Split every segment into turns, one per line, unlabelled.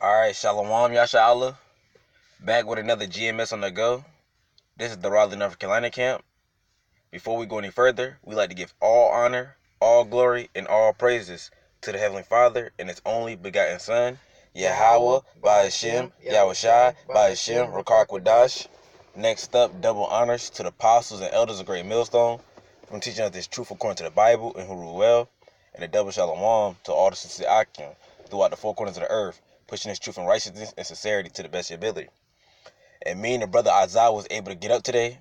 Alright, Shalom, Yasha, back with another GMS on the go. This is the Raleigh, North Carolina camp. Before we go any further, we like to give all honor, all glory, and all praises to the Heavenly Father and His only begotten Son, Yahweh, Ba'ashem, Yahushai, Ba'ashem, Rakar Kwadash. Next up, double honors to the apostles and elders of Great Millstone from teaching us this truth according to the Bible and who rule well, and a double shalom to all the sincere Akim throughout the four corners of the earth, pushing this truth and righteousness and sincerity to the best of your ability. And me and the brother Isaiah was able to get up today,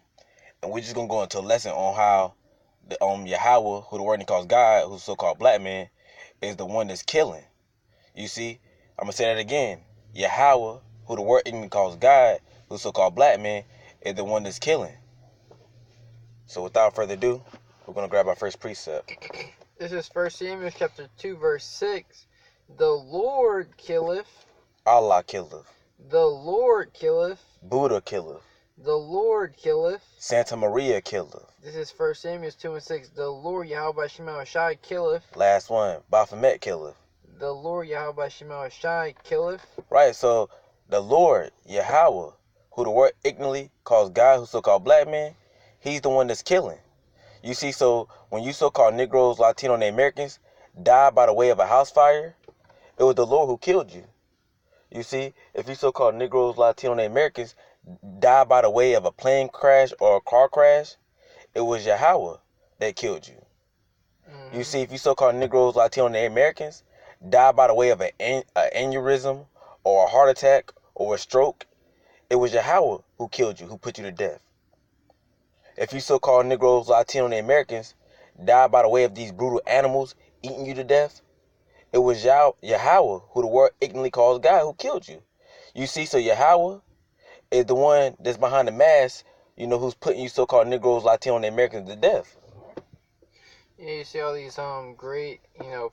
and we're just going to go into a lesson on how the Yahweh, who the word he calls God, who's so-called black man, is the one that's killing. You see, I'm going to say that again. Yahweh, who the word he calls God, who's so-called black man, is the one that's killing. So without further ado, we're going to grab our first precept.
This is 1 Samuel chapter 2, verse 6. The Lord killeth.
Allah killeth.
The Lord killeth.
Buddha killeth.
The Lord killeth.
Santa Maria killeth.
This is 1 Samuel 2 and 6. The Lord Yahweh Shema Shai killeth.
Last one, Baphomet killeth.
The Lord Yahweh Shema Shai killeth.
Right, so the Lord, Yahweh, who the word ignorantly calls God, who's so-called black man, he's the one that's killing. You see, so when you so-called Negroes, Latino, and Americans died by the way of a house fire, it was the Lord who killed you. You see, if you so-called Negroes, Latino, and Americans die by the way of a plane crash or a car crash, it was Yahweh that killed you. Mm-hmm. You see, if you so-called Negroes, Latino, and Americans die by the way of an aneurysm or a heart attack or a stroke, it was Yahweh who killed you, who put you to death. If you so-called Negroes, Latino, and Americans die by the way of these brutal animals eating you to death, it was Yahweh, who the word ignorantly calls God, who killed you. You see, so Yahweh is the one that's behind the mask, who's putting you so-called Negroes, Latino, and Americans to death.
Yeah, you see all these great, you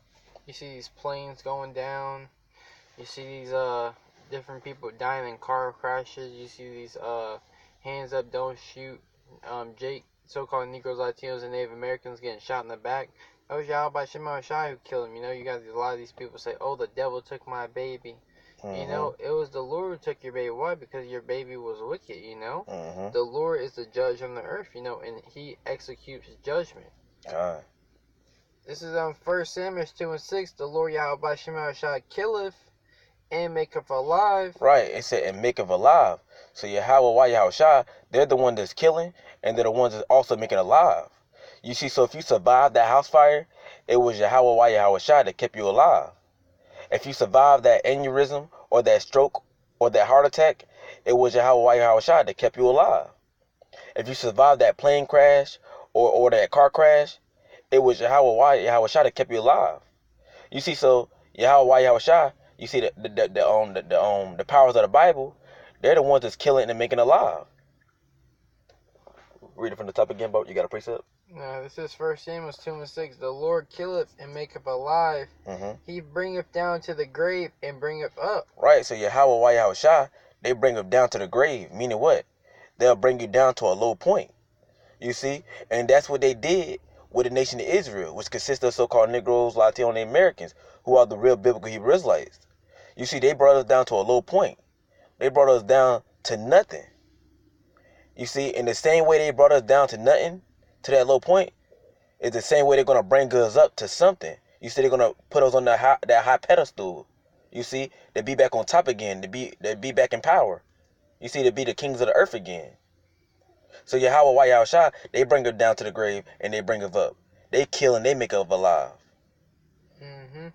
see these planes going down. You see these different people dying in car crashes. You see these hands up, don't shoot. Jake, so-called Negroes, Latinos, and Native Americans getting shot in the back. That was Yahweh Shema Shai who killed him. You got a lot of these people say, "Oh, the devil took my baby."
Mm-hmm.
It was the Lord who took your baby. Why? Because your baby was wicked.
Mm-hmm.
The Lord is the judge on the earth. And He executes judgment.
God.
This is 1 Samuel 2 and 6. The Lord Yahweh Shema Shai killeth and maketh alive.
Right, it said and maketh alive. So Yahweh, Yahushai, they're the one that's killing, and they're the ones that's also making alive. You see, so if you survived that house fire, it was Yahweh, Yahushai that kept you alive. If you survived that aneurysm or that stroke or that heart attack, it was Yahweh, Yahushai that kept you alive. If you survived that plane crash or that car crash, it was Yahweh, Yahushai that kept you alive. You see, so Yahweh, Yahushai, you see the powers of the Bible, they're the ones that's killing and making alive. Read it from the top again, but you got a precept?
No, this is 1 Samuel 2 and 6. The Lord killeth and maketh alive.
Mm-hmm.
He bringeth down to the grave and bringeth up.
Right, so Yahweh, Yahushai, they bring them down to the grave. Meaning what? They'll bring you down to a low point. You see? And that's what they did with the nation of Israel, which consists of so-called Negroes, Latino, and Americans, who are the real biblical Hebrew Israelites. You see, they brought us down to a low point. They brought us down to nothing. You see, in the same way they brought us down to nothing, to that low point, is the same way they're going to bring us up to something. You see, they're going to put us on that high pedestal. You see, to be back on top again, to be back in power. You see, to be the kings of the earth again. So Yahweh, Yahushai, they bring us down to the grave and they bring us up. They kill and they make us alive.
Mm-hmm.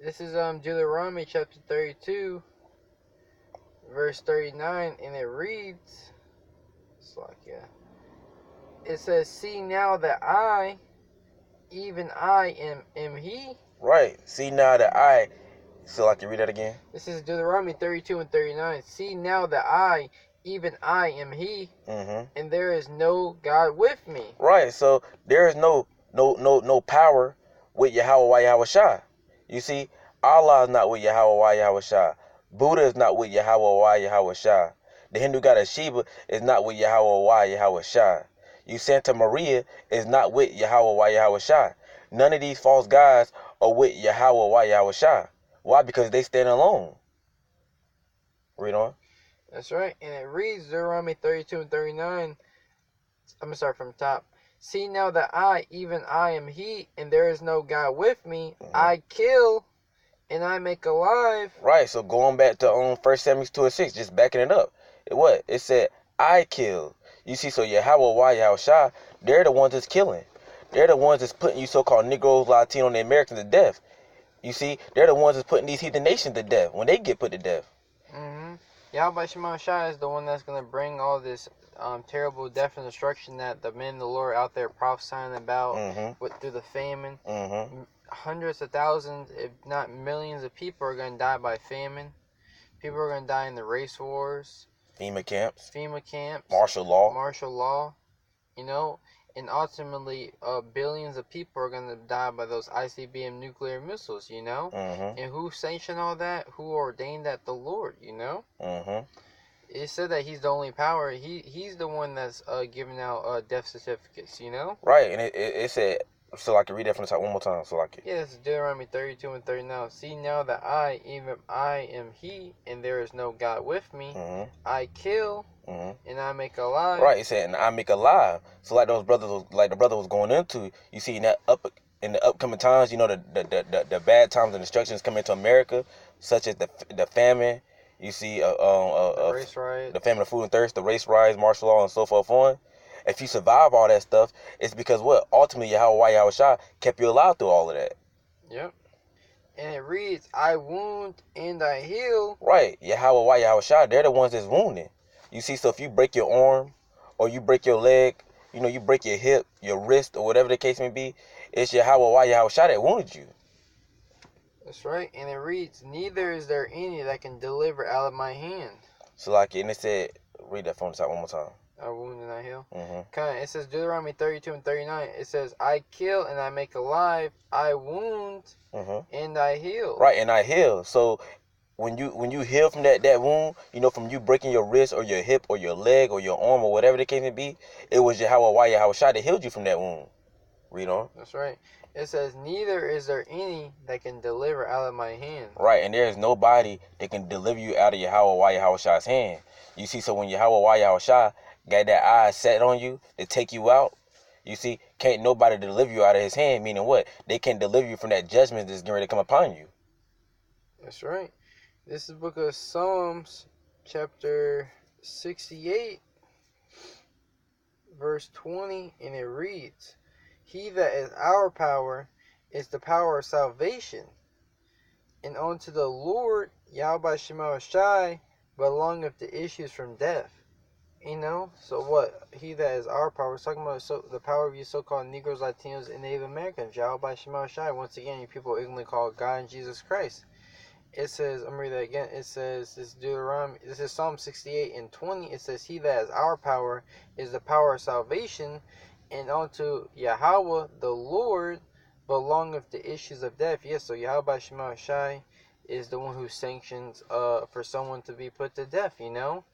This is Deuteronomy chapter 32, verse 39, and it reads, it says, "See now that I, even I am He."
Right. See now that I. So I can read that again.
This is Deuteronomy 32 and 39. "See now that I, even I am He,
mm-hmm.
and there is no God with me."
Right. So there is no power with Yahweh, Yahushai. You see, Allah is not with Yahweh, Yahushai. Buddha is not with Yahweh, Yahushai. The Hindu god of Shiva is not with Yahweh, Yahushai. You Santa Maria is not with Yahweh, Yahushai. None of these false gods are with Yahweh, Yahushai. Why? Because they stand alone. Read on.
That's right. And it reads Deuteronomy 32 and 39. I'm going to start from the top. See now that I, even I, am He, and there is no God with me. I kill and I make alive.
Right. So going back to 1 Samuel 2:6, just backing it up. It said, I kill. You see, so Yahweh, Yahweh Shai, they're the ones that's killing. They're the ones that's putting you so-called Negroes, Latino, and the Americans to death. You see, they're the ones that's putting these heathen nations to death when they get put to death.
Yahweh Shema Shai is the one that's going to bring all this terrible death and destruction that the men of the Lord out there prophesying about through the famine. Hundreds of thousands, if not millions of people are going to die by famine. People are going to die in the race wars.
FEMA camps.
Martial
law.
You know, and ultimately billions of people are going to die by those ICBM nuclear missiles, you know. And who sanctioned all that? Who ordained that? The Lord, you know. It said that He's the only power. He's the one that's giving out death certificates, you know.
Right, and it said, so I can read that from the top one more time, so like it.
Yeah, it's Deuteronomy 32 and 39. See now that I, even I, am He, and there is no God with me. I kill and I make alive.
Right, it said, and I make alive. So like those brothers, like the brother was going into, you see in the upcoming times, you know, the bad times and destructions coming to America, such as the famine. You see,
the race riot,
the famine of food and thirst, the race riots, martial law, and so forth on. If you survive all that stuff, it's because what? Ultimately, Yahweh Shai kept you alive through all of that.
Yep. And it reads, I wound and I heal.
Right. Yahweh Shai, they're the ones that's wounding. You see, so if you break your arm or you break your leg, you know, you break your hip, your wrist, or whatever the case may be, it's Yahweh Shai that wounded you.
That's right. And it reads, neither is there any that can deliver out of my hand.
So like, and it said, read that from the top one more time.
I wound and I heal. It says Deuteronomy 32 and 39. It says, I kill and I make alive. I wound and I heal.
Right, and I heal. So when you heal from that wound, you know, from you breaking your wrist or your hip or your leg or your arm or whatever the case may be, it was Yahweh Shai that healed you from that wound. Read on.
That's right. It says, neither is there any that can deliver out of my hand.
Right, and there is nobody that can deliver you out of Yahweh Shai's hand. You see, so when Yahweh Shai got that eye set on you to take you out, you see, can't nobody deliver you out of his hand, meaning what? They can't deliver you from that judgment that's getting ready to come upon you.
That's right. This is the book of Psalms, chapter 68, verse 20, and it reads, He that is our power is the power of salvation, and unto the Lord, Yahweh Shema Shai, belongeth the issues from death. You know, so what? He that is our power. We're talking about the power of you so-called Negroes, Latinos, and Native Americans. Yahweh Shema Shai. Once again, you people ignorantly call God and Jesus Christ. It says, I'm going to read that again. It says, this is Psalm 68 and 20. It says, He that is our power is the power of salvation, and unto Yahweh, the Lord, belongeth the issues of death. Yes, so Yahweh Shema Shai is the one who sanctions for someone to be put to death, you know?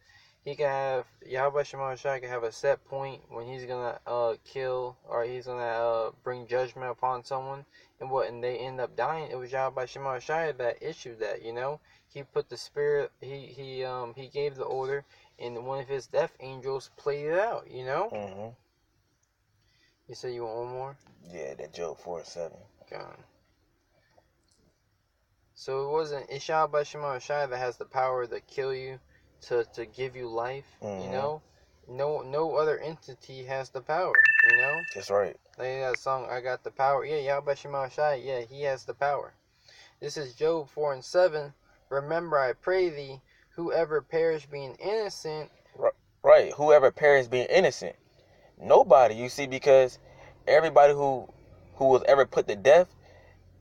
He can have, Yahweh Shema Shai can have a set point when he's going to kill, or he's going to bring judgment upon someone, and they end up dying. It was Yahweh Shema Shai that issued that, you know? He put the spirit, he gave the order, and one of his death angels played it out, you know? You said you want one more?
Yeah, that Job 4:7.
God. So it's Yahweh Shema Shai that has the power to kill you, to give you life, you know? No other entity has the power, you know?
That's right.
Like that song, I got the power. Yeah, Yahweh Shema Shai, yeah, he has the power. This is Job 4 and 7. Remember, I pray thee, whoever perish being innocent.
Right, whoever perish being innocent. Nobody, you see, because everybody who was ever put to death,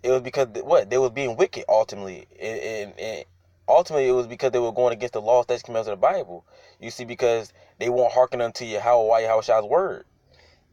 it was because what? They was being wicked ultimately. And ultimately it was because they were going against the laws, statutes, commandments of the Bible. You see, because they won't hearken unto Yahweh Shai's word.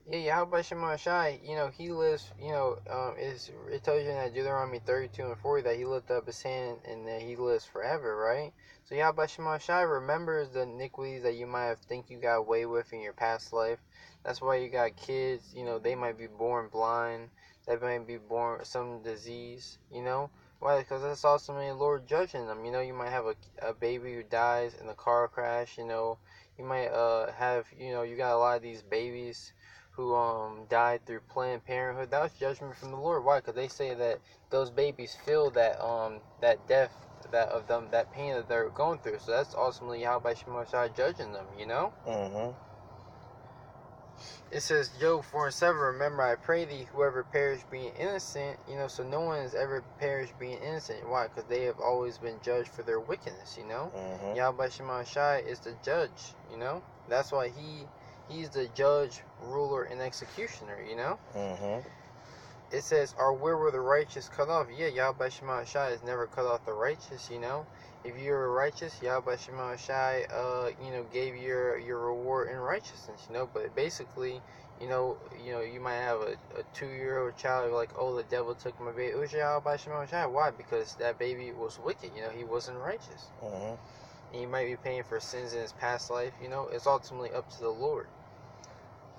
Yeah, Yahweh Shema Shai, you know, he lives, you know, it tells you in that Deuteronomy 32 and 40 that he lifted up his hand and that he lives forever, right? So Yahweh Shema Shai remembers the iniquities that you might have think you got away with in your past life. That's why you got kids, you know, they might be born blind, they might be born with some disease, you know? Why? Because that's ultimately the Lord judging them. You might have a baby who dies in a car crash. You might have, you got a lot of these babies who died through Planned Parenthood. That was judgment from the Lord. Why? Because they say that those babies feel that death, that pain that they're going through. So that's ultimately Yahweh Shema Shai judging them.
Mm-hmm.
It says, Job 4:7, remember I pray thee, whoever perished being innocent, so no one has ever perished being innocent. Why? Because they have always been judged for their wickedness,
Mm-hmm.
Yahweh Shema Shai is the judge, That's why he's the judge, ruler, and executioner,
Mm-hmm.
It says, or where were the righteous cut off? Yeah, Yahweh Shema Shai has never cut off the righteous, If you were righteous, Yahweh Shema Shai, gave your reward in righteousness, But basically, you might have a 2-year-old child, you're like, oh, the devil took my baby. It was Yahweh Shema Shai. Why? Because that baby was wicked, he wasn't righteous.
Mm-hmm.
And he might be paying for sins in his past life, It's ultimately up to the Lord.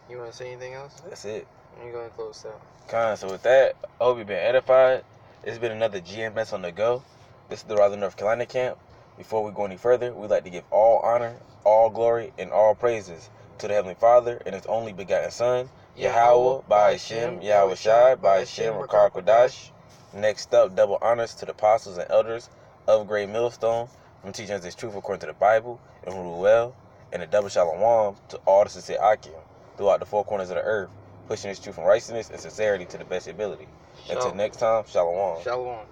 You want to say anything else?
That's it.
I'm going to close out.
So with that, I hope you've been edified. It's been another GMS on the go. This is the Raleigh, North Carolina camp. Before we go any further, we'd like to give all honor, all glory, and all praises to the Heavenly Father and His only begotten Son, Yahweh, by Hashem, Yahweh Shai, by Hashem, Rakar Kodash. Next up, double honors to the apostles and elders of Great Millstone from teaching us this truth according to the Bible and rule well, and a double shalom to all the sincere Akim throughout the four corners of the earth, pushing this truth and righteousness and sincerity to the best ability. Until next time, shalom.
Shalom.